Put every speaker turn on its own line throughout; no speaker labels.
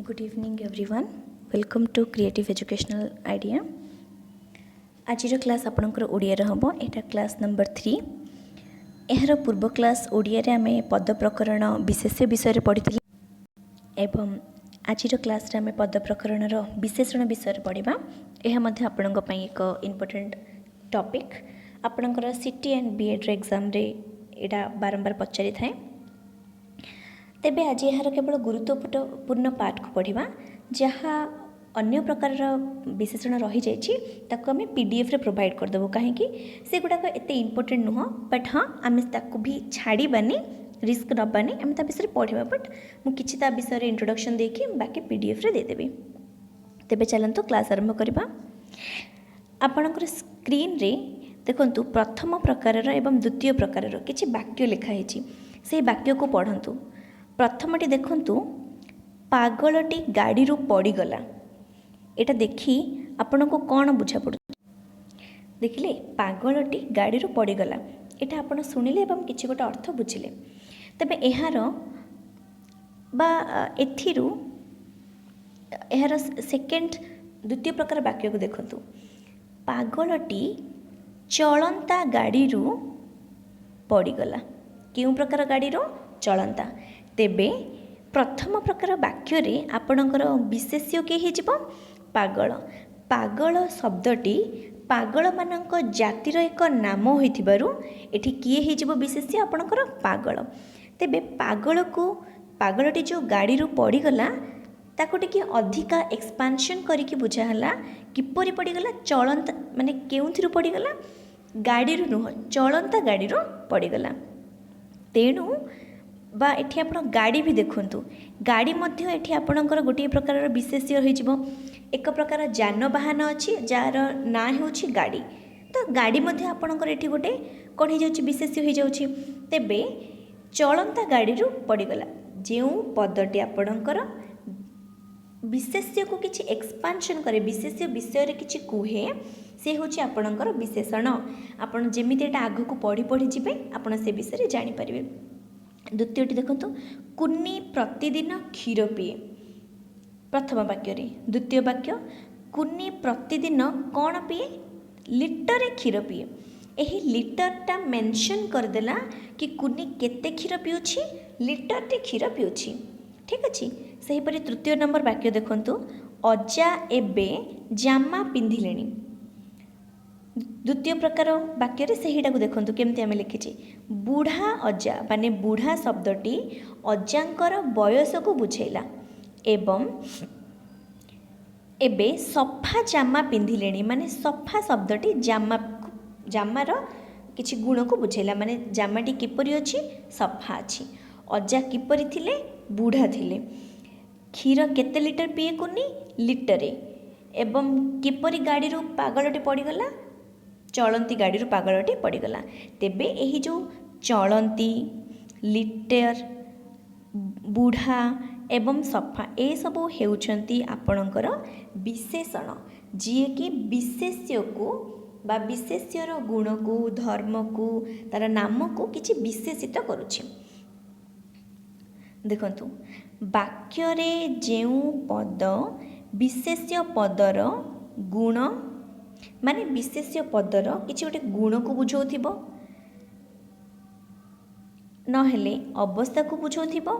Good evening everyone. Welcome to Creative Educational Idea. आज class आपणकर ओडिया हम एटा क्लास नंबर 3. यार पूर्व क्लास ओडिया रे आमे पद प्रकरण विशेष्य विषय पढ़ी एवं आज क्लास रे आमे पद प्रकरण विशेषण विषय पढ़ा. यह मध्य आपणक पई एक इम्पोर्टेंट टॉपिक. आपणकर सीटी एंड बीएड एग्जाम रे एटा बारंबार पचारि थाए. तेबे आज यार केवल गुरुत्वपूर्ण पाठ को पढ़ा जहाँ अन्य प्रकार विशेषण रही जाइए आम पीडीएफ रे प्रोवाइड करदेबू कहीं से गुड़ाक एत इम्पोर्टेंट नुह. बट हाँ आम भी छाड़बानी रिस्क नबानी आम ता विषय पढ़ा. बट मुझे ता विषय इंट्रोडक्शन देकी बाकी पीडीएफ रे देदेवी. तेबे चलतु क्लास आरंभ करवा. आपणकर स्क्रीन रे देखंतु प्रथम प्रकार एवं द्वितीय प्रकार किछि वाक्य लिखाई से वाक्य को पढ़ंतु. प्रथमटी देखंतु पागलटी गाड़ी रू पड़गला. एटा देखी आपण को कौन बुझा पड़ू देखिले पागलटी गाड़ी रू पड़गला. एटा आपण सुनिले एवं किछि गोटे अर्थ बुझिले. तबे एहार बा एथिरू एहार सेकेंड द्वितीय प्रकार वाक्य को देखंतु पागलटी चलंता गाड़ी रू पड़गला. केउ प्रकार गाड़ी रो चलंता. तेबे प्रथम प्रकार वाक्य रे आपणकर विशेष्य के हिजिबो पागल. पागल शब्दटी पागल मानक जातिर एक नाम होइथिबारु एठी किए हिजिबो विशेष्य आपणकर पागल. तेबे पागल को पागलटी जो गाड़ी रू पड़ीगला ताको टिके अधिका एक्सपांशन करिकि बुझाहला किपरि पड़ीगला चलंता माने केउथिरु पड़ीगला गाड़ी रू नुह चलंता गाड़ी रू पड़ीगला. तेणु बा एठी आपण गाड़ी भी देखंतु गाड़ी मध्य एठी आपणकर गोटे प्रकार विशेष्य होइजिबो. एक प्रकार जानवाहन अछि जार ना हेउछि गाड़ी. तो गाड़ी मध्य आपणकर एठी गोटे कोन हे जाउछि विशेष्य होई जाउछि. तेबे चलंता गाड़ी रू पड़ीगला जेउ पदटी आपणकर विशेष्य को किछि एक्सपांशन करे विशेष्य विषय रे किछि कुहे से होछि आपणकर विशेषण. आपण जेमिति एटा आगु को पढ़ी पढ़ी जिबे आपण से विषय रे जानि परिबे. द्वितीयटी देखंतु कुन्नी प्रतिदिन क्षीर पिए. प्रथम वाक्य रे द्वितीय वाक्य कुन्नी प्रतिदिन कौन पिए लिटर क्षीर पिए. एही लिटरटा मेंशन करदेला कि कुन्नी केते क्षीर पिउछि लिटरटे क्षीर पिउछि. ठीक अछि. सही परि तृतीय नंबर वाक्य देखंतु अजा एबे जामा पिंधिलेनी. द्वितीय प्रकार वाक्य रे सेहीटा को देखंतु केमति आमे लिखिछि बुढ़ा अजा माने बुढ़ा शब्दटी अजांकर बयस को बुझेला एवं एबे सफा जामा पिंधिलेनी माने सफा शब्दटी जामार किछि गुण को बुझेला माने जामाटी किपरि अछि सफा अछि. अजा किपरि थिले बुढ़ा थिले. क्षीर केते लिटर पिए कुनी लिटरे. एवं किपरि गाड़ी रू पागलटी पड़ीगला चलंती गाड़ी रू पागलटी पड़ीगला. तेबे एही जो चलंती लिटर बुढ़ा एवं सफा ए सबू हेउछंती आपणकर विशेषण जी कि विशेष्य को बा विशेष्यर गुण को धर्म को तार नाम को किछि विशेषित करुछि. देखंतु वाक्य रे जेउ पद विशेष्य पदर गुण माने विशेष्य पदर किछि गोटे गुण को बुझौथिबो नहेले अवस्था को बुझौथिबो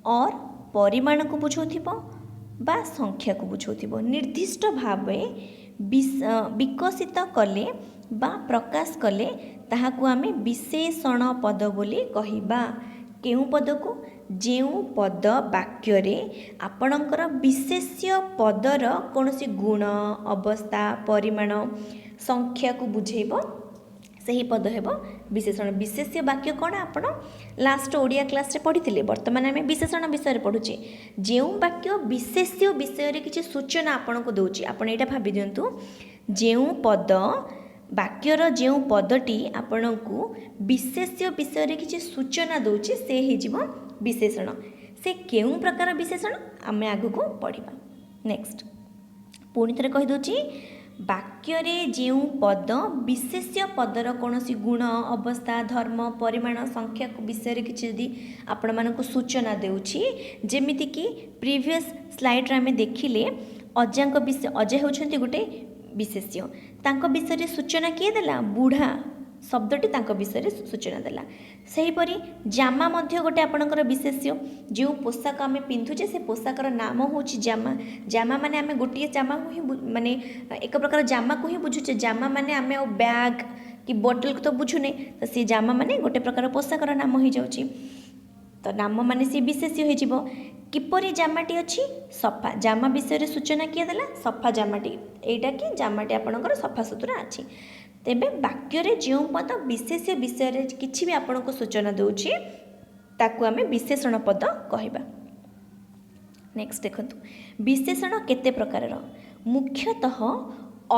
और परिमाण को बुझौथिबो बा संख्या को बुझौथिबो. निर्दिष्ट भावे विकसित कले बा प्रकाश कले ताहाकु आमे विशेषण पद बोली कहिबा. केउ पद को जेउ पद वाक्य रे आपणकर विशेष्य पदर कौनसी गुण अवस्था परिमाण संख्या को बुझेब सही पद हेबो विशेषण. विशेष्य वाक्य कौन आपण लास्ट ओडिया क्लास रे पढ़ी. वर्तमान आम विशेषण विषय पढ़ुचे. जेउ वाक्य विशेष्य विषय रे किछि सूचना आपण को दउची आपण एटा भाबि दियंतु जेउ पद वाक्यर जो पदटी आपण को विशेष्य विषय रे किछि सूचना दउची से हिजिबो विशेषण. से केउ प्रकार विशेषण आमे आगु को पढ़िबा. नेक्स्ट पुणी थरे कहि दउची ବାକ୍ୟରେ ଯେଉଁ ପଦ ବିଶେଷ୍ୟ ପଦର କୌଣସି ଗୁଣ ଅବସ୍ଥା ଧର୍ମ ପରିମାଣ ସଂଖ୍ୟା ବିଷୟରେ କିଛି ଯଦି ଆପଣମାନଙ୍କୁ ସୂଚନା ଦେଉଛି, ଯେମିତିକି ପ୍ରିଭିୟସ୍ ସ୍ଲାଇଡ଼୍ରେ ଆମେ ଦେଖିଲେ ଅଜାଙ୍କ ବିଷୟ, ଅଜା ହେଉଛନ୍ତି ଗୋଟେ ବିଶେଷ୍ୟ, ତାଙ୍କ ବିଷୟରେ ସୂଚନା କିଏ ଦେଲା? ବୁଢ଼ା ଶବ୍ଦଟି ତାଙ୍କ ବିଷୟରେ ସୂଚନା ଦେଲା। ସେହିପରି ଜାମା ମଧ୍ୟ ଗୋଟେ ଆପଣଙ୍କର ବିଶେଷ୍ୟ, ଯେଉଁ ପୋଷାକ ଆମେ ପିନ୍ଧୁଛେ ସେ ପୋଷାକର ନାମ ହେଉଛି ଜାମା। ଜାମା ମାନେ ଆମେ ଗୋଟିଏ ଜାମାକୁ ହିଁ ମାନେ ଏକ ପ୍ରକାର ଜାମାକୁ ହିଁ ବୁଝୁଛେ। ଜାମା ମାନେ ଆମେ ଆଉ ବ୍ୟାଗ୍ କି ବୋଟଲକୁ ତ ବୁଝୁନେ, ତ ସେ ଜାମା ମାନେ ଗୋଟେ ପ୍ରକାର ପୋଷାକର ନାମ ହେଇଯାଉଛି। ତ ନାମ ମାନେ ସେ ବିଶେଷ୍ୟ ହେଇଯିବ। କିପରି ଜାମାଟି ଅଛି? ସଫା। ଜାମା ବିଷୟରେ ସୂଚନା କିଏ ଦେଲା? ସଫା ଜାମାଟି। ଏଇଟା କି ଜାମାଟି ଆପଣଙ୍କର ସଫା ସୁତୁରା ଅଛି। ତେବେ ବାକ୍ୟରେ ଯେଉଁ ପଦ ବିଶେଷ୍ୟ ବିଷୟରେ କିଛି ବି ଆପଣଙ୍କୁ ସୂଚନା ଦେଉଛି ତାକୁ ଆମେ ବିଶେଷଣ ପଦ କହିବା। ନେକ୍ସଟ ଦେଖନ୍ତୁ, ବିଶେଷଣ କେତେ ପ୍ରକାରର? ମୁଖ୍ୟତଃ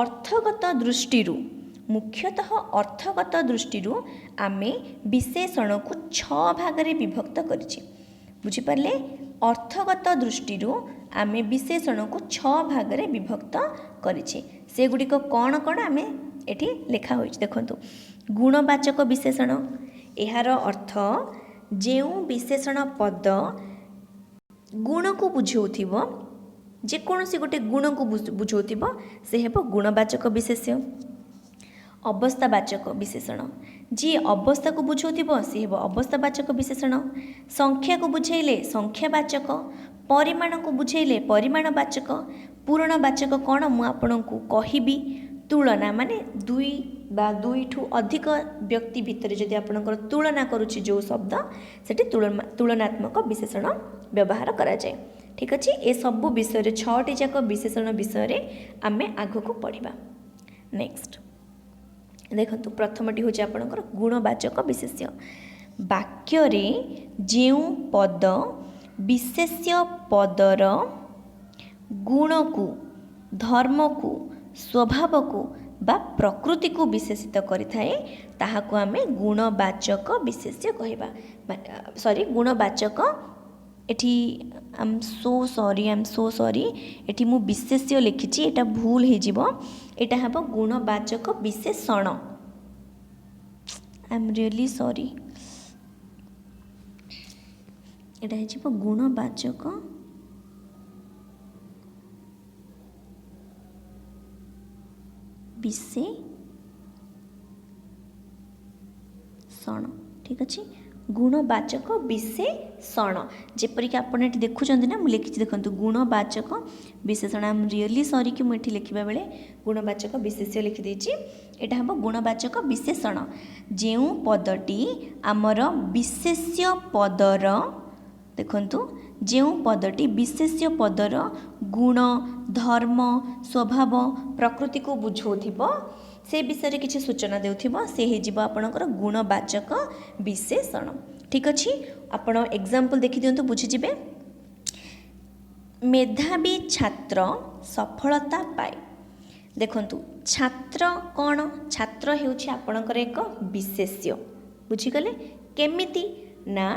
ଅର୍ଥଗତ ଦୃଷ୍ଟିରୁ ଆମେ ବିଶେଷଣକୁ 6 ଭାଗରେ ବିଭକ୍ତ କରିଛେ। ବୁଝିପାରିଲେ? ଅର୍ଥଗତ ଦୃଷ୍ଟିରୁ ଆମେ ବିଶେଷଣକୁ 6 ଭାଗରେ ବିଭକ୍ତ କରିଛେ। ସେଗୁଡ଼ିକ କ'ଣ କ'ଣ ଆମେ ଏଠି ଲେଖା ହୋଇଛି ଦେଖନ୍ତୁ। ଗୁଣବାଚକ ବିଶେଷଣ, ଏହାର ଅର୍ଥ ଯେଉଁ ବିଶେଷଣ ପଦ ଗୁଣକୁ ବୁଝାଉଥିବ, ଯେକୌଣସି ଗୋଟେ ଗୁଣକୁ ବୁଝାଉଥିବ ସେ ହେବ ଗୁଣବାଚକ ବିଶେଷ୍ୟ। ଅବସ୍ଥାବାଚକ ବିଶେଷଣ, ଯିଏ ଅବସ୍ଥାକୁ ବୁଝାଉଥିବ ସେ ହେବ ଅବସ୍ଥାବାଚକ ବିଶେଷଣ। ସଂଖ୍ୟାକୁ ବୁଝାଇଲେ ସଂଖ୍ୟାବାଚକ, ପରିମାଣକୁ ବୁଝାଇଲେ ପରିମାଣବାଚକ। ପୂରଣବାଚକ କ'ଣ ମୁଁ ଆପଣଙ୍କୁ କହିବି। ତୁଳନା ମାନେ ଦୁଇ ବା ଦୁଇଠୁ ଅଧିକ ବ୍ୟକ୍ତି ଭିତରେ ଯଦି ଆପଣଙ୍କର ତୁଳନା କରୁଛି ଯେଉଁ ଶବ୍ଦ, ସେଠି ତୁଳନାତ୍ମକ ବିଶେଷଣ ବ୍ୟବହାର କରାଯାଏ। ଠିକ୍ ଅଛି, ଏସବୁ ବିଷୟରେ 6ଟି ଯାକ ବିଶେଷଣ ବିଷୟରେ ଆମେ ଆଗକୁ ପଢ଼ିବା। ନେକ୍ସଟ ଦେଖନ୍ତୁ, ପ୍ରଥମଟି ହେଉଛି ଆପଣଙ୍କର ଗୁଣବାଚକ ବିଶେଷ୍ୟ। ବାକ୍ୟରେ ଯେଉଁ ପଦ ବିଶେଷ୍ୟ ପଦର ଗୁଣକୁ, ଧର୍ମକୁ, ସ୍ୱଭାବକୁ ବା ପ୍ରକୃତିକୁ ବିଶେଷିତ କରିଥାଏ ତାହାକୁ ଆମେ ଗୁଣବାଚକ ବିଶେଷ୍ୟ କହିବା। ଗୁଣବାଚକ, ଏଠି ଆମ୍ ସୋ ସରି ଏଠି ମୁଁ ବିଶେଷ୍ୟ ଲେଖିଛି, ଏଇଟା ଭୁଲ ହେଇଯିବ। ଏଇଟା ହେବ ଗୁଣବାଚକ ବିଶେଷଣ। ଆଇ ଏମ୍ ରିଏଲି ସରି, ଏଇଟା ହେଇଯିବ ଗୁଣବାଚକ ବିଶେଷଣ। ଠିକ୍ ଅଛି, ଗୁଣବାଚକ ବିଶେଷଣ। ଯେପରିକି ଆପଣ ଏଠି ଦେଖୁଛନ୍ତି ନା, ମୁଁ ଲେଖିଛି ଦେଖନ୍ତୁ ଗୁଣବାଚକ ବିଶେଷଣ। ଆଇ ଏମ୍ ରିଏଲି ସରି କି ମୁଁ ଏଠି ଲେଖିବା ବେଳେ ଗୁଣବାଚକ ବିଶେଷ୍ୟ ଲେଖିଦେଇଛି। ଏଇଟା ହେବ ଗୁଣବାଚକ ବିଶେଷଣ। ଯେଉଁ ପଦଟି ଆମର ବିଶେଷ୍ୟ ପଦର, ଦେଖନ୍ତୁ ଯେଉଁ ପଦଟି ବିଶେଷ୍ୟ ପଦର ଗୁଣ, ଧର୍ମ, ସ୍ୱଭାବ, ପ୍ରକୃତିକୁ ବୁଝାଉଥିବ, ସେ ବିଷୟରେ କିଛି ସୂଚନା ଦେଉଥିବ, ସେ ହେଇଯିବ ଆପଣଙ୍କର ଗୁଣବାଚକ ବିଶେଷଣ। ଠିକ୍ ଅଛି, ଆପଣ ଏକ୍ଜାମ୍ପଲ୍ ଦେଖିଦିଅନ୍ତୁ, ବୁଝିଯିବେ। ମେଧାବୀ ଛାତ୍ର ସଫଳତା ପାଏ। ଦେଖନ୍ତୁ ଛାତ୍ର କ'ଣ? ଛାତ୍ର ହେଉଛି ଆପଣଙ୍କର ଏକ ବିଶେଷ୍ୟ। ବୁଝିଗଲେ? କେମିତି ନା,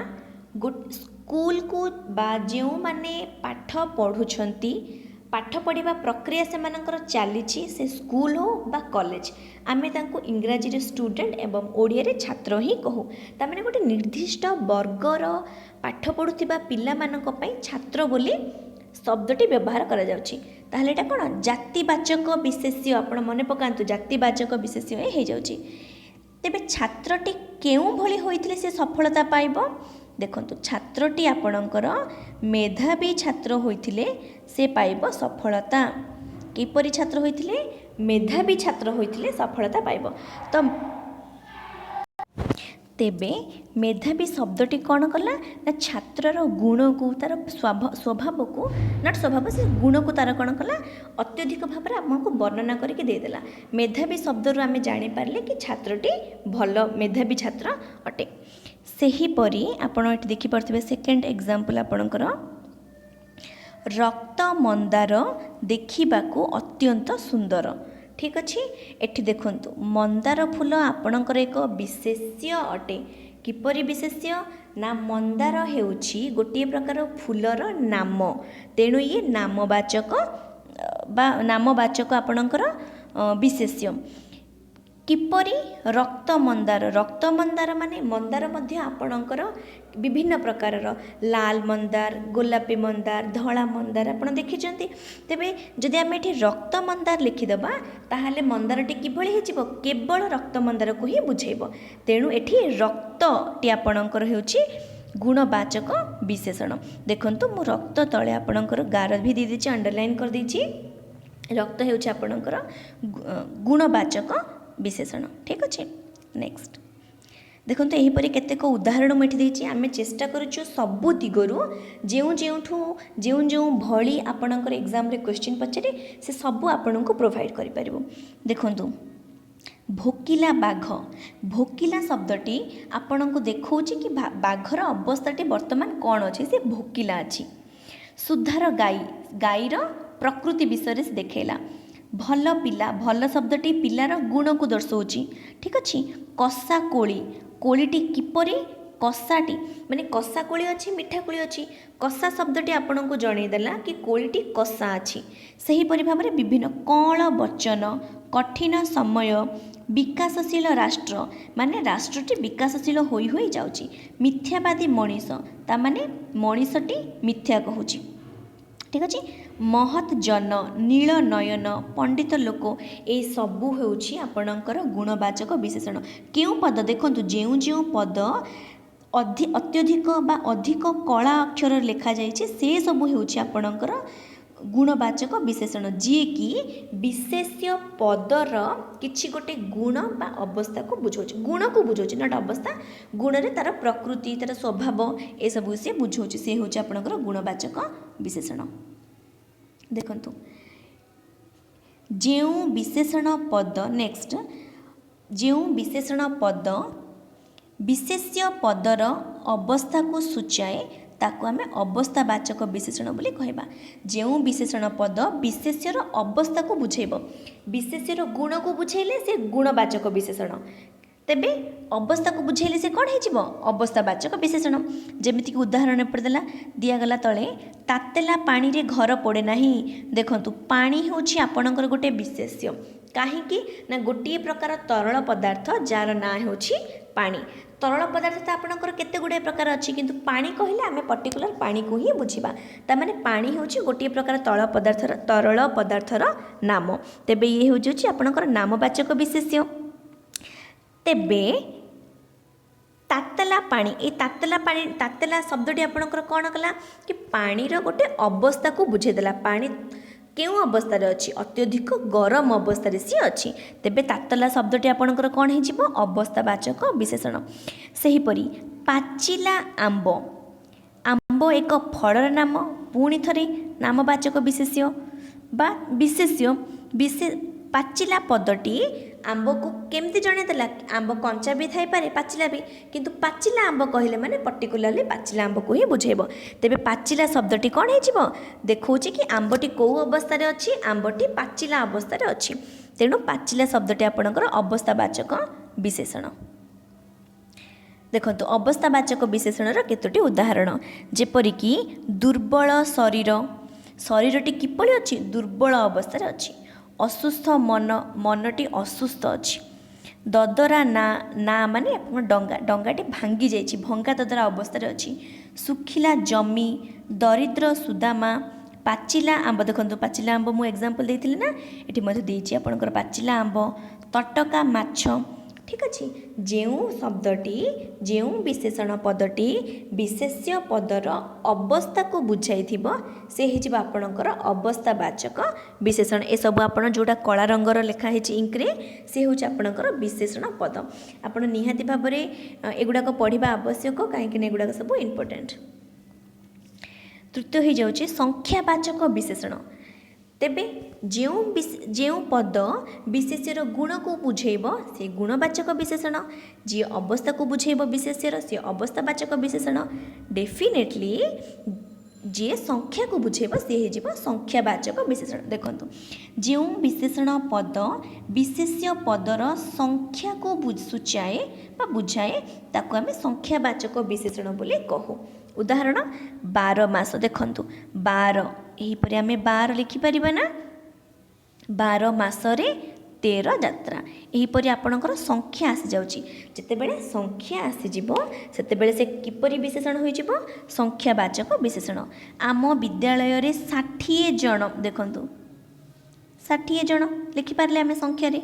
ସ୍କୁଲକୁ ବା ଯେଉଁମାନେ ପାଠ ପଢ଼ୁଛନ୍ତି, ପାଠ ପଢ଼ିବା ପ୍ରକ୍ରିୟା ସେମାନଙ୍କର ଚାଲିଛି, ସେ ସ୍କୁଲ ହେଉ ବା କଲେଜ, ଆମେ ତାଙ୍କୁ ଇଂରାଜୀରେ ଷ୍ଟୁଡେଣ୍ଟ ଏବଂ ଓଡ଼ିଆରେ ଛାତ୍ର ହିଁ କହୁ। ତା'ମାନେ ଗୋଟେ ନିର୍ଦ୍ଦିଷ୍ଟ ବର୍ଗର ପାଠ ପଢ଼ୁଥିବା ପିଲାମାନଙ୍କ ପାଇଁ ଛାତ୍ର ବୋଲି ଶବ୍ଦଟି ବ୍ୟବହାର କରାଯାଉଛି। ତାହେଲେ ଏଇଟା କ'ଣ? ଜାତିବାଚକ ବିଶେଷ୍ୟ। ଆପଣ ମନେ ପକାନ୍ତୁ, ଜାତିବାଚକ ବିଶେଷ୍ୟ ହେଇଯାଉଛି। ତେବେ ଛାତ୍ରଟି କେଉଁ ଭଳି ହୋଇଥିଲେ ସେ ସଫଳତା ପାଇବ? ଦେଖନ୍ତୁ, ଛାତ୍ରଟି ଆପଣଙ୍କର ମେଧାବୀ ଛାତ୍ର ହୋଇଥିଲେ ସେ ପାଇବ ସଫଳତା। କିପରି ଛାତ୍ର ହୋଇଥିଲେ? ମେଧାବୀ ଛାତ୍ର ହୋଇଥିଲେ ସଫଳତା ପାଇବ। ତେବେ ମେଧାବୀ ଶବ୍ଦଟି କ'ଣ କଲା ନା, ଛାତ୍ରର ଗୁଣକୁ, ତା'ର ସ୍ୱଭାବକୁ, ନଟ୍ ସ୍ୱଭାବ, ସେ ଗୁଣକୁ ତା'ର କ'ଣ କଲା, ଅତ୍ୟଧିକ ଭାବରେ ଆମକୁ ବର୍ଣ୍ଣନା କରିକି ଦେଇଦେଲା। ମେଧାବୀ ଶବ୍ଦରୁ ଆମେ ଜାଣିପାରିଲେ କି ଛାତ୍ରଟି ଭଲ ମେଧାବୀ ଛାତ୍ର ଅଟେ। ସେହିପରି ଆପଣ ଏଠି ଦେଖିପାରୁଥିବେ ସେକେଣ୍ଡ ଏକ୍ଜାମ୍ପଲ୍ ଆପଣଙ୍କର, ରକ୍ତ ମନ୍ଦାର ଦେଖିବାକୁ ଅତ୍ୟନ୍ତ ସୁନ୍ଦର। ଠିକ୍ ଅଛି, ଏଠି ଦେଖନ୍ତୁ ମନ୍ଦାର ଫୁଲ ଆପଣଙ୍କର ଏକ ବିଶେଷ୍ୟ ଅଟେ। କିପରି ବିଶେଷ୍ୟ? ନା, ମନ୍ଦାର ହେଉଛି ଗୋଟିଏ ପ୍ରକାର ଫୁଲର ନାମ, ତେଣୁ ଇଏ ନାମବାଚକ ବା ନାମବାଚକ ଆପଣଙ୍କର विशेष्य किपरि रक्त मंदार माने मंदार मध्य आपणकर विभिन्न प्रकार लाल मंदार गोलापी मंदार धला मंदार आपड़ देखी तेबे जदि आम ये रक्त मंदार लिखिदेबा ताहले मंदारटी किभଳି हो केवल रक्त मंदार को ही बुझेब तेणु एठी रक्तटी आपणकर होउची गुणवाचक विशेषण देखंतु मु रक्त तले आपणकर गार भी दे देछि अंडरलाइन कर देछि रक्त होउची आपणकर गुणवाचक विशेषण ठीक अच्छे नेक्स्ट देखो यहीपरि केतेक उदाहरण मुझे आम चेष्टा करूँ सबू दिगरु जो भली आपणकर एग्जाम रे क्वेश्चन पचारे से सबू आपण को प्रोवाइड कर देखु भोकिला बाघ भोकिला शब्दटी आपण को देखा कि बाघर अवस्थाटी वर्तमान कौन अच्छे से भोकिला अच्छी सुधार गाईर प्रकृति विषय से देखला भल पिला भल शब्दटी पिलार गुण को दर्शाऊँच ठीक अच्छे कषा कोली कोलीटी किपरि कषाटी माने कषा कोली अच्छी मिठा कोली अच्छी कषा शब्दटी आपण को जनईदेला कि कोलीटी कषा अच्छी से ही भाव में विभिन्न कौल वचन कठिन समय विकासशील राष्ट्र माने राष्ट्रटी विकासशील होई होई जाउची मिथ्यावादी मनीष ता माने मनीषटी मिथ्या कहूची ठीक अच्छे महत जन नील नयन पंडित लोक ये सबू होउछि आपणकर गुणवाचक विशेषण केउ पद देखंतु जो पद अत्यधिक बा अधिक कला अक्षर लिखा जाइए से सबू होउछि आपणकर गुणवाचक विशेषण जी कि विशेष्य पदर किछि गोटे गुण बा अवस्था को बुझाउछि गुण को बुझाउछि नट अवस्था गुण रे तार प्रकृति तार स्वभाव ए सब से बुझाउछि से होउछि आपणकर गुणवाचक विशेषण देखंतु जो विशेषण पद नेक्स्ट जो विशेषण पद विशेष्य पदर अवस्था को सूचाए ताको आमे अवस्थावाचक विशेषण बोली कहबा जो विशेषण पद विशेष्यर अवस्था को बुझेब विशेष्यर गुण को बुझेले से गुणवाचक विशेषण तेबे अवस्था को बुझेले से कौन हो अवस्थावाचक विशेषण जमीक उदाहरण पड़देला दिगला तले तातेला पानी रे घर पड़े नहीं देखंतु पानी होछि आपणकर गोटे विशेष्य कहीं ना गोटे प्रकार तरल पदार्थ जार ना होछि पानी तरल पदार्थ तो आपणकर केते गुडे प्रकार अच्छी किंतु पानी कहले आमे पर्टिकुलर पानी को ही बुझिबा ता माने पानी होछि गोटे प्रकार तरल पदार्थर नाम तेबे ये होछि आपणकर नामवाचक विशेष्य तेबे तातला पानी ए तातला शब्दटी आपणकर कौन कला कि पानीर गोटे अवस्था को बुझेदेला पानी केउ अवस्था अच्छी अत्यधिक गरम अवस्था सी अच्छी तेबे तातला शब्दटी आपणकर कौन हो अवस्थावाचक विशेषण सेहीपरि पाचिला आंब आंब एक फलर नाम पुणी थरे नामवाचक विशेष्य बा विशेष्य पाचिला पदटी आंब को केमती जनईदेला आंब कंचा भी थाई पारे पाचिला भी किंतु पाचिला आंब कहले माने पर्टिकुलरली पाचिला आंब को ही बुझेब तेबे पाचिला शब्दटी कौन हो देखौछि कि आंबटी कौ अवस्था रे अछि आंबटी पाचिला अवस्था रे अछि तेणु पाचिला शब्दटी आपणकर अवस्थावाचक विशेषण देखंतु अवस्थावाचक विशेषणर केतोटी उदाहरण जेपरिक दुर्बल शरीरटी किपरि अछि दुर्बल अवस्था रे अछि असुस्थ मनटी असुस्थ अच्छी ददरा ना माने डंगाटी भांगी जाइए भंगा ददरा अवस्था अच्छी सुखिला जमी दरिद्र सुदामा पाचिला आंब देखो पाचिला आंब मु एग्जांपल देती ना ये देती आपंकर पाचिला आंब तटका माछ ठीक अच्छे जो शब्दटी जो विशेषण पदटी विशेष्य पदर अवस्था को बुझाई से आपणकर अवस्थावाचक विशेषण ए सब आप जोटा कला रंगर लिखाई इंक्रे से हूँ आपणकर विशेषण पद आप निहाती भाव में एगुड़ाक पढ़ा आवश्यक कहीं एगुड़ाक सब इम्पोर्टेंट तृतीय हो जाऊँगी संख्यावाचक विशेषण तेबे जो पद विशेष्यर गुण को बुझेब से गुणवाचक विशेषण जी अवस्था को बुझेब विशेष्यर से अवस्थावाचक विशेषण डेफिनेटली जी संख्या को बुझेब सी हो संख्यावाचक विशेषण देखंतु जो विशेषण पद विशेष्य पदर संख्या को सूचाए बा बुझाए ताको आमे संख्यावाचक विशेषण बोली कहू उदाहरण 12 मास देखंतु 12 यहीपरि आमे 12 लिखिपार ना 12 मासरे तेर यात्रा यहीपरि आपणकर संख्या आसी जाउची जेतेबेले संख्या आसीजिब सेतेबेले से किपरि विशेषण होइजिब संख्यावाचक विशेषण आम विद्यालय रे 60 जन देखंतु 60 जन लिखिपारे आम संख्यार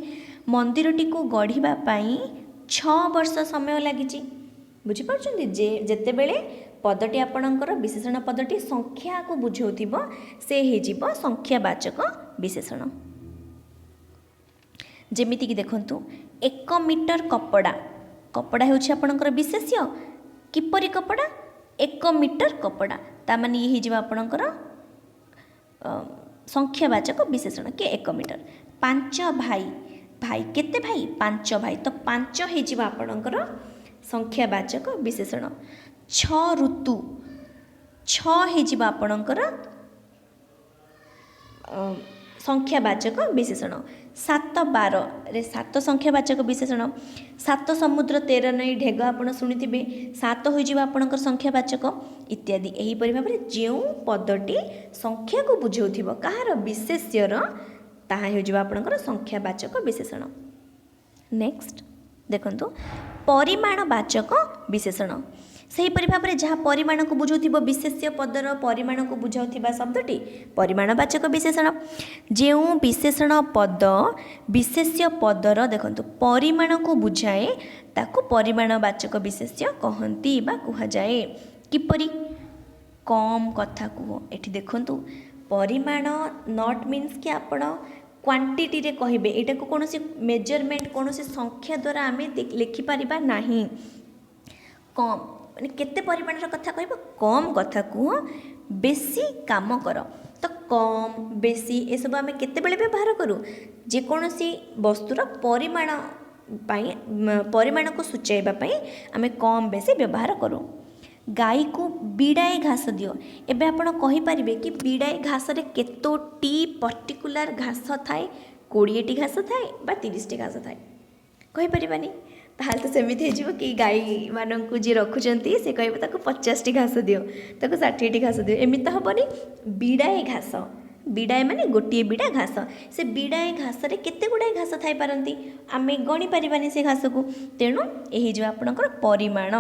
मंदिरटी को गढ़ा 6 वर्ष समय लगी बुझीपार जे जितेबले पदटी आपणकर विशेषण पदटी संख्या को बुझाउथिबो से हेजिबो संख्यावाचक विशेषण जेमिति कि देखंतु 1 मीटर कपड़ा कपड़ा हेउछि आपणकर विशेष्य किपरि कपड़ा 1 मीटर कपड़ा ता माने ये हेजिबो आपणकर संख्यावाचक विशेषण के 1 मीटर 5 भाई भाई केते भाई 5 भाई तो 5 हेजिबो आपणकर संख्यावाचक विशेषण 6 ऋतु 6 हेजिबो आपणकर संख्यावाचक विशेषण 7 12 रे 7 संख्यावाचक विशेषण 7 समुद्र 13 नई ढेग आपण शुणिथिबे 7 होइजिबो आपणकर संख्यावाचक इत्यादि एही परि भाबरे जेउ पदटी संख्या को बुझाउथिबो कहार विशेष्यर ताहा होइजिबो आपणकर संख्यावाचक विशेषण नेक्स्ट देखंतु परिमाणवाचक विशेषण सेहीपरि भाव में जहाँ परिमाण को बुझाउथिबो विशेष्य पदर परिमाण को बुझाउथिबा शब्दटी परिमाणवाचक विशेषण जो विशेषण पद विशेष्य पदर देखंतु परिमाण को बुझाए ताकू परिमाणवाचक विशेष्य कहंती बा कुहा जाए किपरि कम कथा कुह एठी देखंतु परिमाण नॉट मीन्स कि आपण क्वांटिटी रे कहिबे एटा को कोनोसी मेजरमेंट कोनोसी संख्या द्वारा आमे लिखि परिबा नाही कम माने केते परिमाणर कथा कहबो कम कथा कुह बेसी काम कर तो कम बेसी ए सब आमे केते बेले व्यवहार करू जे कोनोसी वस्तुर परिमाण पाई परिमाण को सूचाइबा पाई आमे कम बेसी व्यवहार करू गाई को बिड़ाए घास दियो एबे आपण कहि परिबे कि बिड़ाए घास रे केतोटी पर्टिकुलर घास थाए 20 टी घास थाए बा 30 टी घास थाए कहि परिबानी ताहाल तो सेमिति हेजिबो कि गाई माननकु जे रखुचंती से कहबो ताको 50 टी घास दियो ताको 60 टी घास दियो एमिता हबनी बिड़ाए घास बिड़ाए माने गोटिए बिड़ा घास से बिड़ाए घास रे केते गुडाए घास थाई पारंती आमे गणी परिबानी से घास को तेणु एही जो आपनकर परिमाण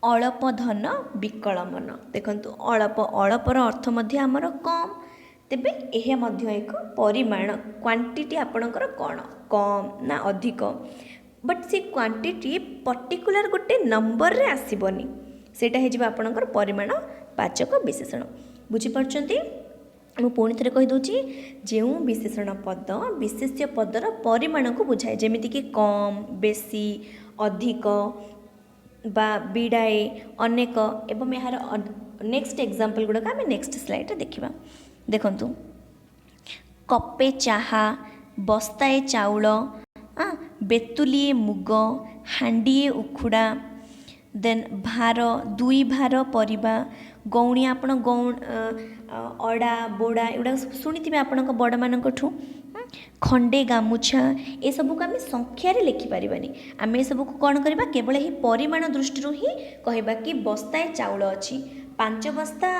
अल्प धन विकल मन देखंतु अल्प अल्पर अर्थ मध्य आमर कम तेबे एहे मध्य एक परिमाण क्वांटिटी आपणकर कौन कम ना अधिक बट से क्वांटिटी पर्टिकुलर गोटे नंबर रे आसीबनी सेटा हे जिबा आपणकर परिमाण वाचक विशेषण बुझी परचंती मु पुणी थे कहीदे जो विशेषण पद विशेष्य पदर परिमाण को बुझाए जमीती कि कम बेसी अधिक बा बिड़ाए अनेक एवं यार नेक्स्ट एग्जांपल गुड़ाक आम नेक्स्ट स्लाइड देखा देखंतु कपे चाहा बस्ताए चाउल बेतुलिए मुग हांडीए उखुड़ा देन भार 2 भार परिबा गौणी आपण अड़ा बोड़ा एगुड़ा शुणी आपण बड़ मान खंडे गामुछा ये सब को आम संख्यार लिखिपारानी आम ये सब को कौन करवा केवल ही परिमाण दृष्टि ही कहवा कि बस्ताए चाउल अच्छी 5 बस्ता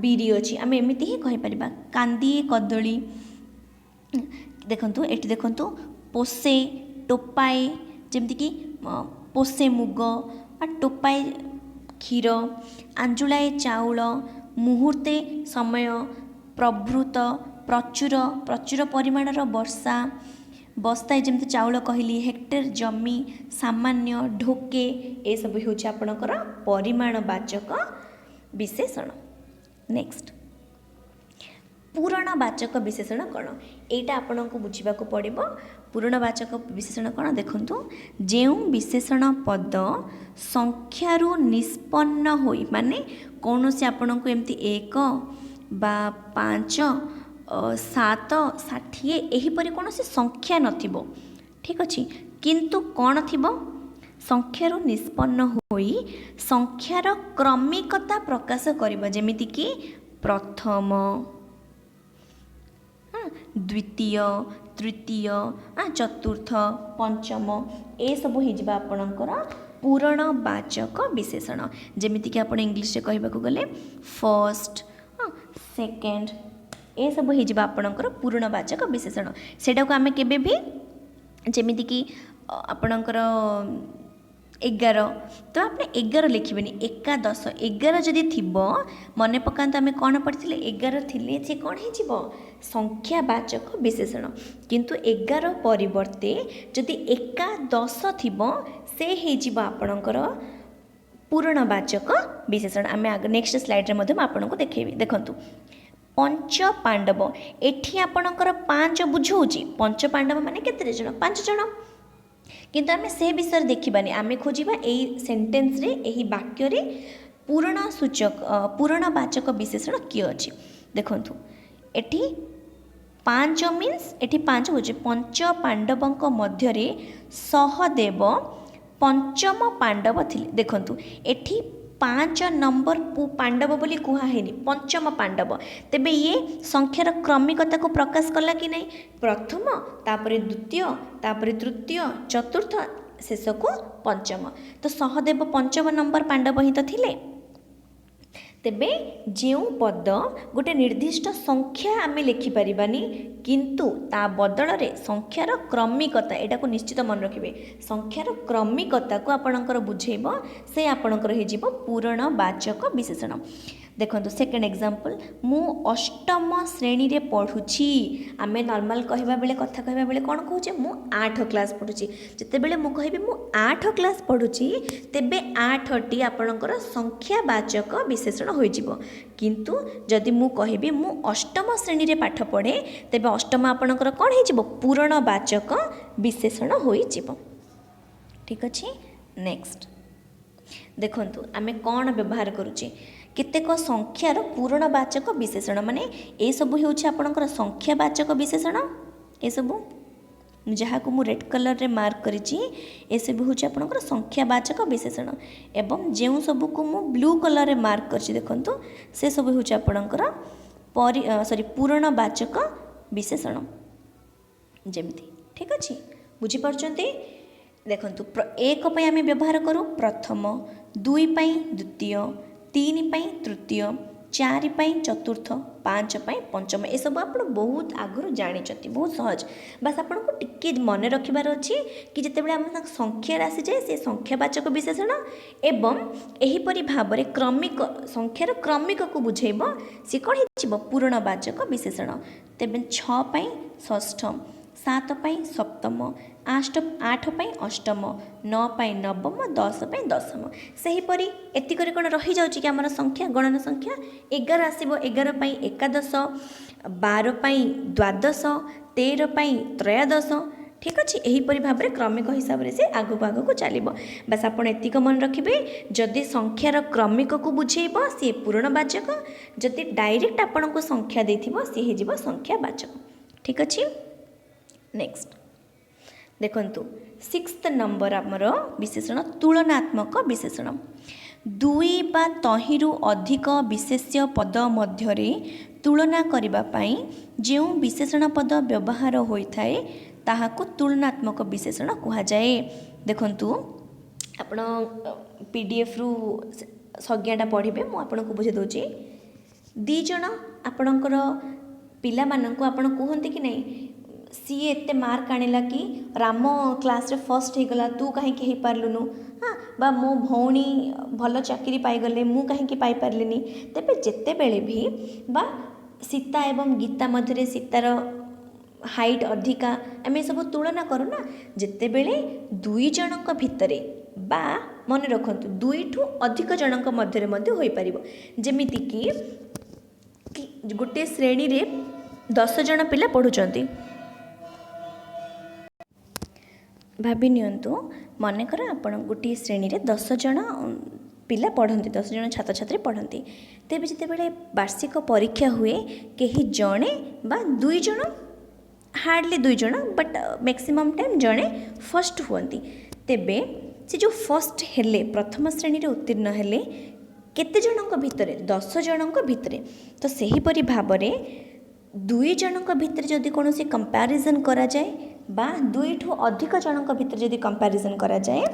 बिरी अच्छी आम एमती ही कहीपर कांदीए कदली देखंतु एटी देखंतु पोसे टोपाए जमती पोसे मुग टोपाए क्षीर आंजुलाए चाउल मुहूर्ते समय प्रभृत प्रचुर प्रचुर परिमाणर वर्षा बस्ताए जमती चाउल कहली हेक्टर जमी सामान्य ढोके ये सब हूँ आपणकर परिमाणवाचक विशेषण नेक्स्ट पूरणवाचक विशेषण कौन यहाँ आपण को बुझा पड़ो पूरणवाचक विशेषण कौन देखंतु जो विशेषण पद संख्यारु निष्पन्न होई माने कौन से आपण को एमती 1 बा 5 7 60 एहीपरि कौन से संख्या नथिबो ठीक अच्छे किंतु कौन थिबो संख्यारु निष्पन्न होई संख्यार क्रमिकता प्रकाश करिबो जेमिति कि प्रथम द्वितीय तृतीय चतुर्थ पंचम ए सब हो आपणकर पूरणवाचक विशेषण जेमिति कि आपण इंग्लिश रे कहबाकू गले फर्स्ट सेकेंड ए सब हो आपणकर पूर्णवाचक विशेषण सेटा को आम के जमीक आपणकर 11 तो आप 11 लिखे एकादश 11 जदि थी मन पका आम कौन पढ़ी 11 थी सी कौन हो संख्यावाचक विशेषण किंतु 11 परिवर्ते जदि एकादश थी से आपणकर पूर्णवाचक विशेषण आम नेक्स्ट स्लाइड में आपको देखेबी देखंतु पंच पांडव एठी आपणकर 5 बुझाऊँगी पंच पांडव माने केते जण 5 जण किंतु आम से विषय देखिबानी आम खोजा यही सेंटेंस रे यही वाक्य रे पूर्णवाचक विशेषण किए अच्छी देखंतु एठी 5 मीन्स एठी 5 बुझे पंच पांडवों मध्य सहदेव पंचम पांडव थिले देखंतु एठी 5 नंबर पांडव बोली कहुनी पंचम पांडव तेबे ये संख्यार क्रमिकता को प्रकाश कला कि नहीं प्रथम तापरे द्वितीय तापरे तृतीय चतुर्थ शेष को पंचम तो सहदेव पंचम नंबर पांडव ही तो थिले तेबे जो पद गोटे निर्दिष्ट संख्या आम लिखिपारानी किंतु ता बदल रे संख्यार क्रमिकता एटा को निश्चित मन रखिए संख्यार क्रमिकता को आपणकर बुझेब से आपणकर हो पूर्णवाचक विशेषण देखो सेकेंड एग्जांपल मु अष्टम श्रेणी रे पढ़ुछि आम नॉर्मल कहवा बेले कथा कहवा बेले कौन कहूचे मु 8 क्लास पढ़ुछि जिते बेले मु कहबी मु 8 क्लास पढ़ुछि तेबे 8 टी आपणकर संख्यावाचक विशेषण होई जिवो किंतु जदि मु कहबी मु अष्टम श्रेणी रे पाठ पढ़े तेबे अष्टम आपणकर कौन हो जिवो पूर्णवाचक विशेषण होई जिवो ठीक अछि नेक्स्ट देखंतु आमे कौन व्यवहार करूचे केतेक संख्यार पूर्णवाचक विशेषण माने ए सब होउछि आपणकर संख्यावाचक विशेषण ए सब जहाँ को मु रेड कलर रे मार्क करिछि ए सब होउछि आपणकर संख्यावाचक विशेषण एवं जेउ सब को मु ब्लू कलर रे मार्क करछि देखंतु से सब होउछि आपणकर पूर्णवाचक विशेषण जेमती ठीक अछि बुझी परछन्ती देखंतु एक पई आमे व्यवहार करू प्रथम दुई पई द्वितीय 3 पई तृतीय 4 पई चतुर्थ 5 पई पंचम ए सब आप बहुत आगु जानी बहुत सहज बस आपन को टिके मन रखिबार अछि कि जतेबेले हम संख्या राशि जाए से संख्यावाचक विशेषण एवं एहीपरि भाव रे क्रमिक संख्यार क्रमिक को बुझेब से कौन हो पूर्णवाचक विशेषण तेबे 6 पई षष्ठ 7 पई सप्तम 8 पई अष्टम 9 पई नवम 10 पई दशम सेहीपरि एतिकरी कोन रही जाउची कि हमर संख्या गणना संख्या 11 आसीबो 11 पई एकादश 12 पई द्वादश 13 पई त्रयोदश ठीक अच्छे यहीपरि भाव में क्रमिक हिसाब से आगक आगक चलो बस आप एतिक मन रखिए जदि संख्यार क्रमिक को बुझेब सी पूर्णवाचक जदि डायरेक्ट आपण को संख्या देथिबो सी हो संख्यावाचक ठीक अच्छे नेक्स्ट देखंतु 6th नंबर आमर विशेषण तुलनात्मक विशेषण दुई बा तहिरु अधिक विशेष्य पद मध्यरे तुलना करिबा पई जेउ विशेषण पद व्यवहार होइथाए ताहाको तुलनात्मक विशेषण कहा जाए देखंतु आपण पीडीएफ रु संज्ञाटा पढ़िबे मु आपनको बुझे दोची दी जण आपणकर पिला माननको आपण कहंती कि नहीं सी एते मार्क आनिला कि राम क्लास रे फर्स्ट हो गला तू कहीं हो पार्लुनु हाँ बा मो भौणी भल चाकरी पाईगले मु कहीं पाई पार्लिनी तेबे जेते बेले भी बा सीता एवं गीता मध्य सीतार हाइट अधिका आम सब तुलना करूँ ना जिते बेले दुई जनक भितरे बा मन रखंतु दुई ठू अधिक जनक मध्य होई पारिबो जेमिति कि गोटे श्रेणी रे 10 जन पिला पढ़ुचंती भाभी नियंतु मनकर आपण गोटे श्रेणी रे 10 जन पिला पढ़ती 10 जन छात्र छात्री पढ़ती तेज जिते वार्षिक परीक्षा हुए कहीं जड़े बा दुई जन हार्डली दुई जन बट मैक्सिमम टाइम जड़े फर्स्ट हुअंती तेबे से जो फर्स्ट हेले प्रथम श्रेणी रे उत्तीर्ण हेले केते जनक भितरे 10 जनक भितरे तो सही परि भाव रे दुई जनक भितरे जदि कोनोसी कंपैरिजन करा जाए बा दुई ठू अधिक जनक भितर जदि कंपैरिजन करा जाए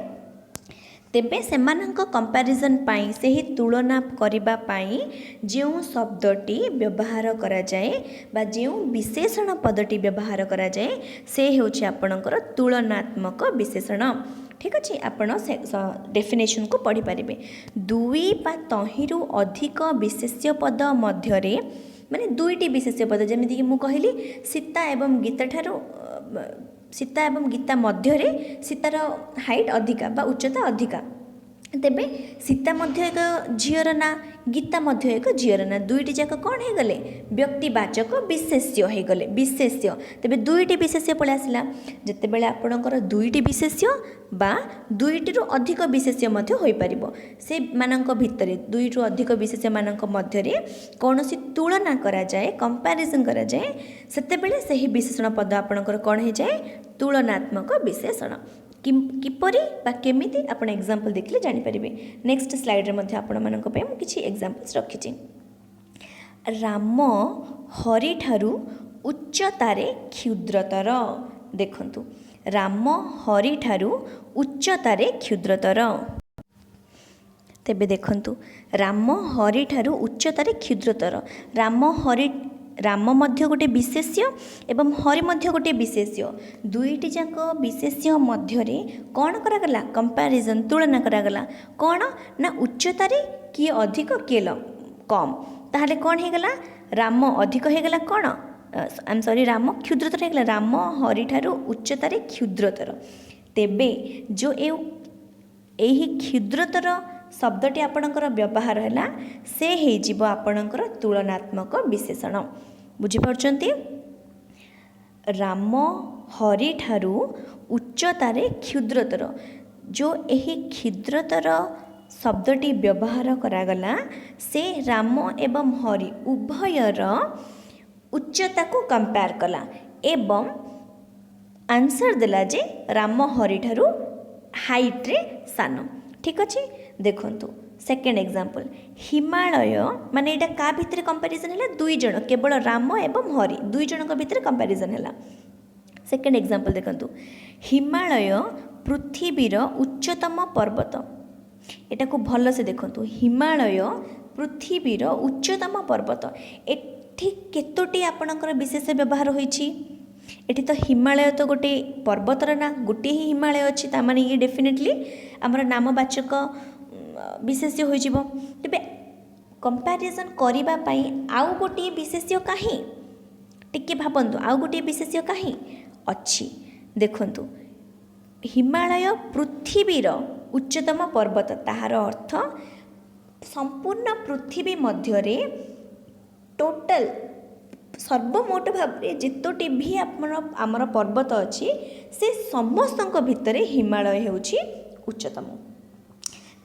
तेबे सेमानंक कंपैरिजन पाई सही तुलना करिबा पाई जेउ शब्दटी व्यवहार करा जाए बा जेउ विशेषण पदटी व्यवहार करा जाए से हेउछि आपणकर तुलनात्मक विशेषण। ठीक अच्छे आपण से डेफिनेशन को पढ़ी पारे। दुई बा तहिरु अधिक विशेष्य पद मध्यरे माने दुईटी विशेष्य पद जमीक मुझे कहली सीता एवं गीता ठारू सीता एवं गीता मध्यरे सीतार हाइट अधिका बा उच्चता अधिका तेबे सीता मध्य एक झीर ना गीता मध्य एक झीर ना दुईटी जाक कौन हो गले व्यक्तिवाचक विशेष्य हो गले विशेष्य। तेबे दुईटी विशेष्य पळै आसिला जते बेले आपणकर दुईटी विशेष्य बा दुईटी रु अधिक विशेष्य मध्य होई परिबो से मानक भितरे दुई रु अधिक विशेष्य मानक मध्यरे कोनोसी तुलना करा जाए कंपैरिजन करा जाए सेते बेले सही विशेषण पद आपणकर कोन हे जाए तुलनात्मक विशेषण। किपरि बा केमिति आपण एग्जांपल देखले जानि परिबे। नेक्स्ट स्लाइड रे मध्ये आपण मानक पे हम किछि एग्जांपल्स रखिछि। राम हरि ठारू उच्चतारे क्षुद्रतर देखंतु राम हरि ठारू उच्चतारे क्षुद्रतर तेबे देखंतु राम हरि ठारू उच्चतारे क्षुद्रतर राम मध्य गोटे विशेष्य एवं हरि मध्य गोटे विशेष्य दुईटी जाक विशेष्य मध्यरे कौन करागला कंपैरिजन तुलना करागला कौन ना उच्चतारे किए अधिक किए कम ताहले कौन हो गला राम अधिक हो गला कौन आई एम सॉरी राम क्षुद्रतर हो गला राम हरि ठारू उच्चतारे क्षुद्रतर। तेबे जो एही क्षुद्रतर शब्दटी आपणकर व्यवहार है से हो आपणकर तुलनात्मक विशेषण बुझी पारछंती। राम हरि ठारू उच्चतारे क्षुद्रतर जो एही क्षुद्रतर शब्दटी व्यवहार करागला से राम एवं हरि उभयर उच्चता को कंपेयर कला एवं आंसर देला जे राम हरि ठारू हाइट रे सान। ठीक अच्छे देखंतु सेकेंड एग्जांपल हिमालय माने एटा का भितर कंपैरिजन है दुई जन केवल राम एवं हरि दुई जन भितर कंपैरिजन है। सेकेंड एग्जांपल देखंतु हिमालय पृथ्वीर उच्चतम पर्वत एटा को भल से देखंतु हिमालय पृथ्वीर उच्चतम पर्वत एठी केतोटी आपणकर विशेष व्यवहार होईछि एठी तो हिमालय तो गोटे पर्वतर ना गोटे ही हिमालय अच्छी तामाने ये डेफिनेटली आमर नामवाचक विशेष्य हो जिवो। तेबे कंपैरिजन करिबा पई आउ गोटे विशेष्य काहे टिके भाबंतु आउ गोटे विशेष्य काहे अच्छी देखंतु हिमालय पृथ्वीर उच्चतम पर्वत ताहार अर्थ संपूर्ण पृथ्वी मध्यरे टोटल सर्वमोट भाव में जितोटी भी आमर पर्वत अच्छी से समस्त भितर हिमालय होउछि उच्चतम।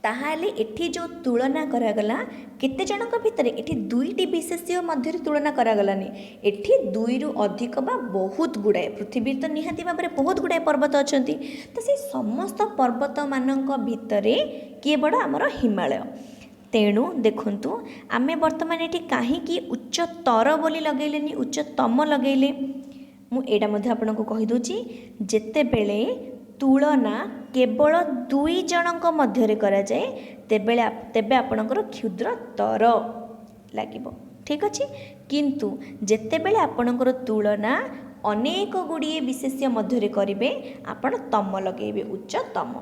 ताहाले एठी जो तुलना करागला केते जनक भितर एठी दुईटी विशेष्य मध्य तुलना करागलानी एठी दुई रु अधिक बा बहुत गुड़ाए पृथ्वी तो निहाती भाव में बहुत गुड़ाए पर्वत अछंती तो से समस्त पर्वत मानक भितरे किए बड़ आमर हिमालय। तेणु देखंतु आमे वर्तमान एठी काहीकि उच्चतर बोली लगेलेनी उच्चतम लगेले मु एटा मध्ये आपनको कहि दोची जेते बेले तुलना केवल दुई जनक मध्यरे करा जाए तेबे आपणकर क्षुद्रतर लागिबो। ठीक अछि किंतु जेते बेले आपणकर तुलना अनेक गुड़िए विशेष्य मध्यरे करिवे आपण तम लगेबे उच्चतम।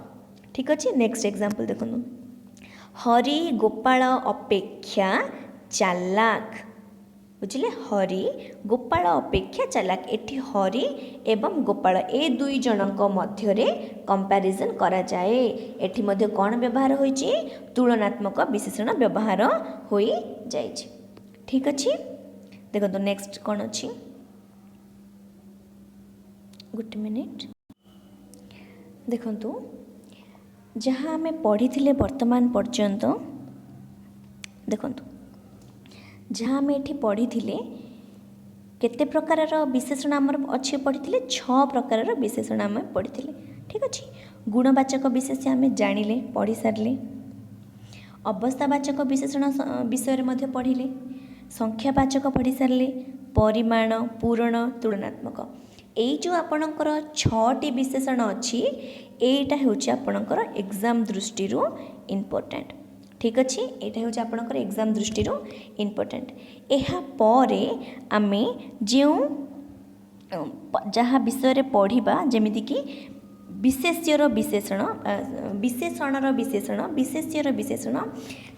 ठीक अछि नेक्स्ट एग्जांपल देखंतु हरि गोपाल अपेक्षा चालाक बुझिले हरि गोपाल अपेक्षा चालाक एठी हरि एवं गोपाल ए दुई जनक मध्यरे कंपैरिजन करा जाए एठी मध्ये कोन व्यवहार होईची तुलनात्मक विशेषण व्यवहार होई जाईची। ठीक अछि देखो नेक्स्ट कोन अछि गुड मिनिट देखंतु जहाँ आमे पढ़ी थिले वर्तमान पर्यंत देखंतु जहाँ आमे एठी पढ़ी थिले केते प्रकारर विशेषण आमर अच्छे पढ़ी थिले 6 प्रकारर विशेषण आमे पढ़ी थिले। ठीक अछि गुणवाचक विशेष्य आमे जानिले पढ़ी सारले अवस्थावाचक विशेषण विषय रे मध्ये पढ़िले संख्यावाचक पढ़ी सारले परिमाण पूरण तुलनात्मक एई जो आपणकर 6टी विशेषण अच्छी एटा होची आपणकर एग्जाम दृष्टि इम्पोर्टेंट। ठीक अच्छे यहाँ हूँ आपणकर एग्जाम दृष्टि इम्पोर्टेंट। यहाँ पर आमे जो जहाँ विषय पढ़ा जमीक विशेष्यर विशेषण विशेषणर विशेषण विशेष्यर विशेषण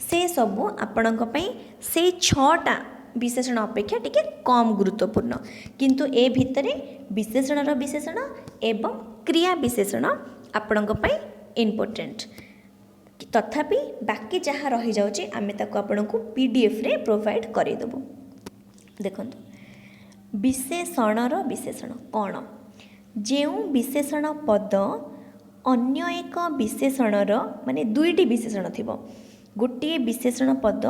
से सबू आपण से 6टा विशेषण अपेक्षा टिके कम गुरुत्वपूर्ण किंतु ए भितरे विशेषणर विशेषण एवं क्रिया विशेषण आपण इम्पोर्टेंट। तथापि बाकी जहाँ रही जाउची आमे ताको आपनको पीडीएफ रे प्रोवाइड करें देबो। देखंतु विशेषणर विशेषण कौन जो विशेषण पद अन्य एक विशेषणर माने दुईटी विशेषण थिबो गोटे विशेषण पद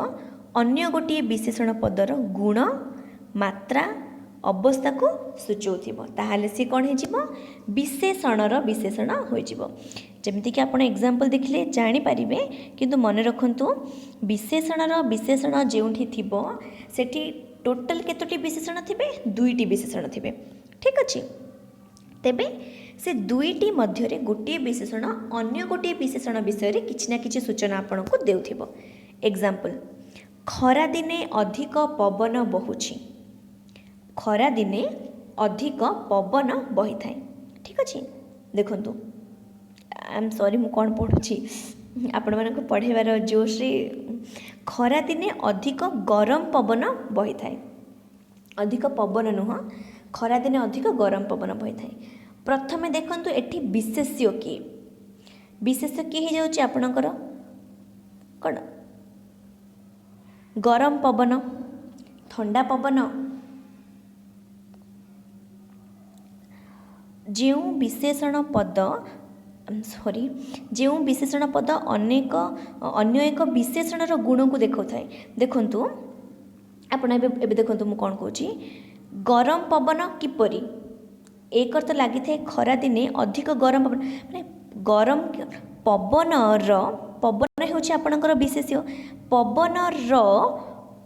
अन्य गोटे विशेषण पदर गुण मात्रा अवस्था को सूचौथिबो ताहाले से कौन हो विशेषणर विशेषण हो जमीक आप एग्जाम्पल देखिले जानीपारे किंतु मन रखु विशेषणर विशेषण जोठी थिबो सेठी टोटल केतोटी विशेषण थिबे दुईटी विशेषण थिबे। ठीक अच्छे तेबे से दुईटी मध्यरे गोटे विशेषण अन्य गोटे विशेषण विषय किछि ना किछि सूचना आपनको देउथिबो। एग्जाम्पल खरा दिने अधिक पवन बहुछि खरा दिने अधिक पवन बही थाए। ठीक अच्छे देखंतु आई एम सॉरी मु कौन पढ़ुछि आपण मानक पढ़ेबार जोश रे खरा दिने अधिक गरम पवन बही थाए अधिक पवन नुह खरा दिने अधिक गरम पवन बही थाए। प्रथमे देखंतु एठी विशेष्य किए हो जाउछि आपणकर कौन गरम पवन ठंडा पवन जो विशेषण पद सॉरी जो विशेषण पद अनेक अन्य एक विशेषणर गुण को देखा थाए। देखंतु आपण एबे देखंतु मु कोन कहूची गरम पवन किपरि एक अर्थ लगी थाए खरा दिने अधिक गरम पवन माने गरम पवन होची आपणकर विशेष्य पवन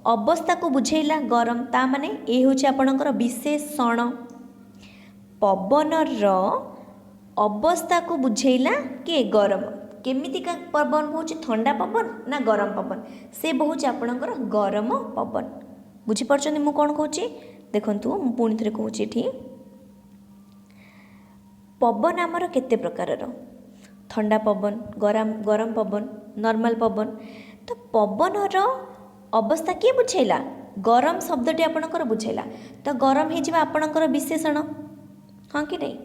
अवस्था को बुझेला गरम ता माने ए होची आपणकर विशेषण पवन अवस्था को बुझेला के गरम केमितिका पवन होची ठंडा पवन ना गरम पवन से बहुच आपणकर गरम पवन बुझी परछन मु कोन कहूची। देखंतु मु पुणी थरे कहूची एठी पवन आमर केते प्रकारर ठंडा पवन गरम पवन नॉर्मल पवन तो पवनर अवस्था किए बुझेला गरम शब्दटी आपणकर बुझेला तो गरम हो जावा आपणकर विशेषण हाँ कि नहीं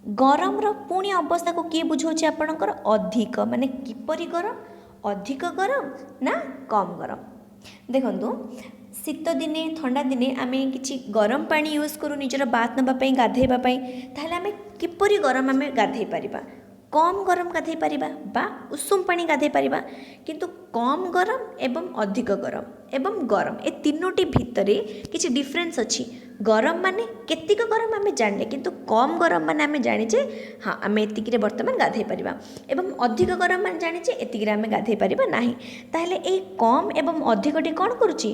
गरम पुणी अवस्था को किए बुझाऊँ आपणकर अधिक माने किपरि गरम अधिक गरम ना कम गरम। देखंतु शीत दिने ठंडा दिने आमे किछि गरम पानी यूज करू निजर बात नबा पई गाधेबा पई ताहले आमे किपरि गरम आमे गाधेई परिबा कम गरम गाधेई परिबा बा उषुम पानी गाधेई परिबा किंतु कम गरम एवं अधिक गरम एवं गरम ए तीनोटी भितरे किछि डिफरेंस अछि। गरम माने केतिक गरम आमे जानले किंतु कम गरम माने आमे जानिचे हाँ आमे एतिकिरे वर्तमान गाधेई परिबा एवं अधिक गरम माने जानिचे एतिकिरे आमे गाधेई परिबा नाही ताहले ए कम एवं अधिकटी कोन करूची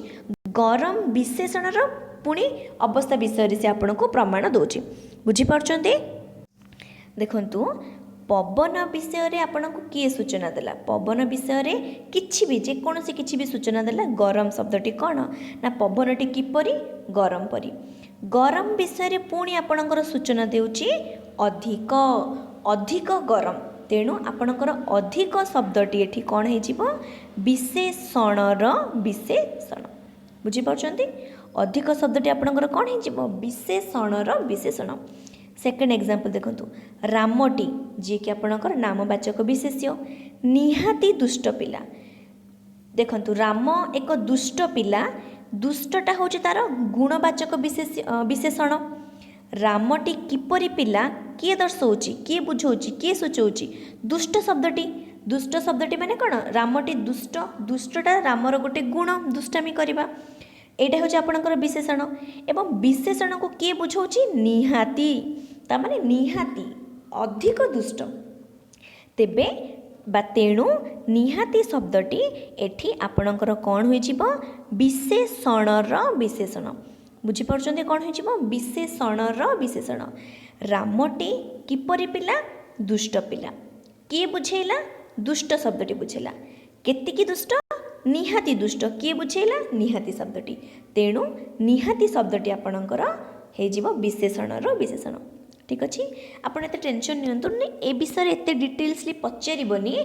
गरम विशेषणर पुणी अवस्था विषय से आपको प्रमाण दूची बुझी पारछन्ते। देखंतु पवन विषय रे आपको किए सूचना देला पवन विषय रे किछि भी जेकोसी किछि भी सूचना देला गरम शब्दटी कौन ना पवनटी किपरि गरम परि गरम विषय रे पुणी आपणकर सूचना देउची अधिक अधिक गरम तेणु आपणकर अधिक शब्दटी एठी कौन हेजिबो विशेषणर विशेषण बुझी पारछन्ती अधिक शब्दटी आपणकर कौन हेजिबो विशेषणर विशेषण। सेकेंड एग्जांपल देखंतु रामटी जी कि आपणकर नामवाचक विशेष्य निहाती दुष्ट पिला देखंतु राम एक दुष्ट पिला दुष्टटा होची तार गुणवाचक विशेषण रामटी किपरि पिला किए दर्शाउची किए बुझाउची किए सूचौची दुष्ट शब्दटी माने कौन रामटी दुष्ट दुष्टटा रामर गोटे गुण दुष्टामी करवा एटा होची आपणकर विशेषण एवं विशेषण को किए बुझाउची निहाती ता माने निहाती अधिक दुष्ट तेबे बा तेणु निहाती शब्दटी एठी आपणकर कौन होइजिबो विशेषणर विशेषण बुझीपारुଛନ୍ତି कौन हो विशेषणर विशेषण रामटी किपरि पिला दुष्ट पिला किए बुझेला दुष्ट शब्दटी बुझेला केतिकी दुष्ट निहाती दुष्ट किए बुझेला निहाती शब्दटी तेणु निहाती शब्दटी आपणकर हो विशेषणर विशेषण ठीक अच्छे आपड़ एत टेंशन नियंतुनी ए विषय एत डिटेल्सली पचारबनी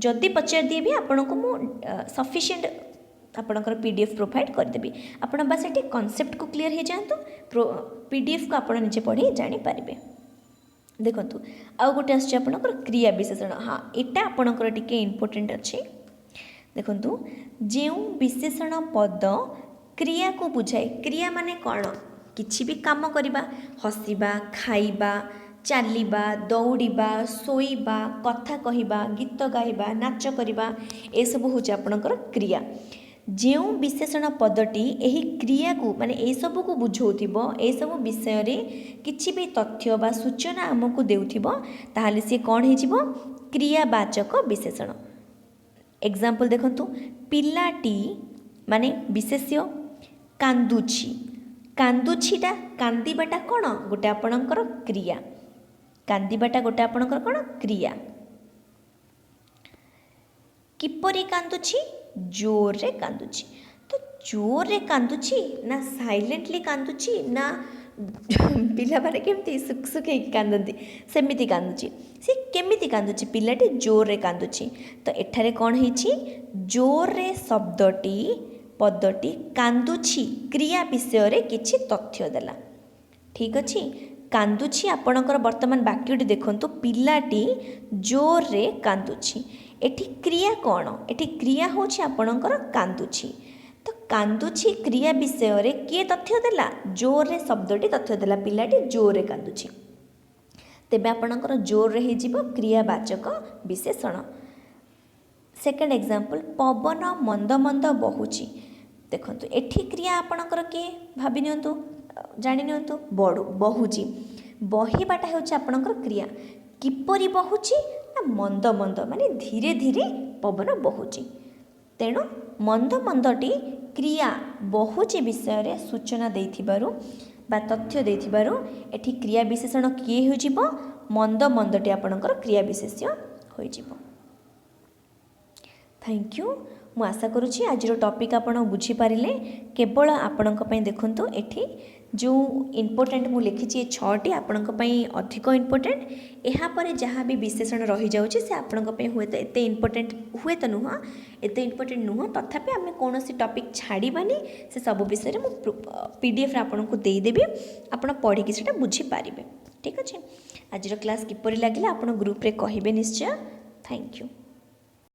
जदि पचार दिए भी आपन को मु सफिशिएंट आपणकर पीडीएफ प्रोवाइड करदेवी आपण बस ये कॉन्सेप्ट को क्लीयर हो जातु पीडीएफ को आप निजे पढ़ी जानीपारे देखु आउ गोटे आसकर क्रिया विशेषण हाँ यहाँ आपणकर टी इम्पोर्टेंट अच्छे देखु जो विशेषण पद क्रिया को बुझाए क्रिया माने कौन किछि भी काम करवा हसवा खाइबा चलवा दौड़ा शोइबा कथा कहवा गीत गाइबा नाच करवा ए सब हूँ आपणकर क्रिया जो विशेषण पदटी यही क्रिया को माने ए सब को बुझाउथिबो ए सब विषय रे किछि भी तथ्य बा सूचना हमको देउथिबो ताहाले से कौन हो क्रियावाचक विशेषण एग्जाम्पल देखंतु पिलाटी माने विशेष्य कांदुछि कांदुछीटा कांदीबाटा कौन गोटे आपणकर क्रिया कांदीबाटा गोटे आपणकर कौन क्रिया किपरि कांदुछि जोर रे कांदुछि तो जोर रे कांदुछि ना साइलेंटली कांदुछि ना पिला माने केमती सुख सुख कांदती सेमिति कांदुछि से केमिति कांदुछि पिलाटी जोर रे कांदुछि तो एठारे कौन होइछि जोर रे शब्दटी पदटी कांदुछि क्रिया विषय रे किछि तथ्य देला ठीक अछि कांदुछि आपणकर वर्तमान वाक्यटी देखंतु पिलाटी जोर रे कांदुछि एठी क्रिया कौन एठी क्रिया होछि आपणकर कांदुछि तो कांदुछि क्रिया विषय रे किए तथ्य देला जोर रे शब्दटी तथ्य देला पिलाटी जोर रे कांदुछि तेबे आपणकर जोर रे हेजिबो क्रियावाचक विशेषण सेकेंड एग्जांपल पवन मंद मंद बहुछि देखंतु एठी क्रिया आपणकर के भाबी नियंतु जानि नियंतु बडु बहुछि बहिबाटा हेउछि आपणकर क्रिया किपरि बहुछि ना मंद मंद माने धीरे धीरे पवन बहुछि तेणु मंद मंदटी क्रिया बहुछि विषय रे सूचना देथिबारु बा तथ्य देथिबारु एठी क्रिया विशेषण किए हो जिवो मंद मंदटी आपणकर क्रिया विशेष्य होई जिवो थैंक यू मु आशा करुछि आज टॉपिक आपण बुझी पारिले केवल आपणक पई देखंतु एठी जो इम्पोर्टेंट मु लिखिछि 6टी आपणक पई अधिक इम्पोर्टेंट एहा परे जहाँ भी विशेषण रही जाउछि से आपणक पई हुए तो एते इम्पोर्टेंट हुए तो नुह एते इम्पोर्टेंट नुह तथापि आमे कोनोसी टॉपिक छाड़ीबानी से सब विषय मु पीडीएफ रे आपणको देई देबी आपण पढ़ी कि सेटा बुझी पारिबे ठीक अछि आज क्लास किपरि लागिला आपण ग्रुप रे कहिबे निश्चय थैंक यू।